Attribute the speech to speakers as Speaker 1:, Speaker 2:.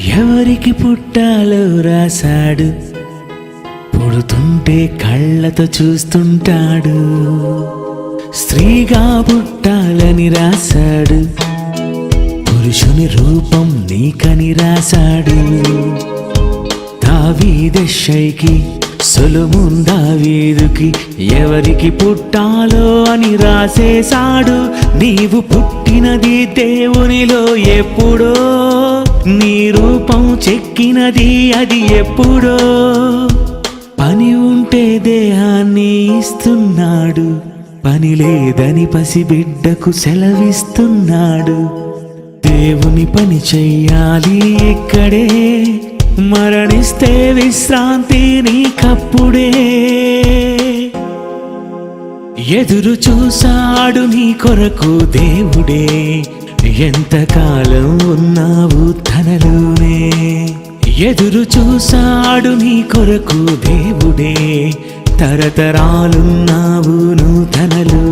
Speaker 1: ఎవరికి పుట్టాలో రాశాడు, పుడుతుంటే కళ్ళతో చూస్తుంటాడు. స్త్రీగా పుట్టాలని రాశాడు, పురుషుని రూపం నీకని రాశాడు. దావీదెషైకి సొలొమోన్ దావీదుకి ఎవరికి పుట్టాలో అని రాసేశాడు. నీవు పుట్టినది దేవునిలో ఎప్పుడో, నీ రూపం చెక్కినది అది ఎప్పుడో. పని ఉంటే దేహాన్ని ఇస్తున్నాడు, పని లేదని పసిబిడ్డకు సెలవిస్తున్నాడు. దేవుని పని చెయ్యాలి ఇక్కడే, మరణిస్తే విశ్రాంతి నీకప్పుడే. ఎదురు చూశాడు నీ కొరకు దేవుడే, ఎంతకాలం ఉన్నావు తనలోనే. ఎదురు చూశాడు నీ కొరకు దేవుడే, తరతరాలున్నావు నువ్వు తనలో.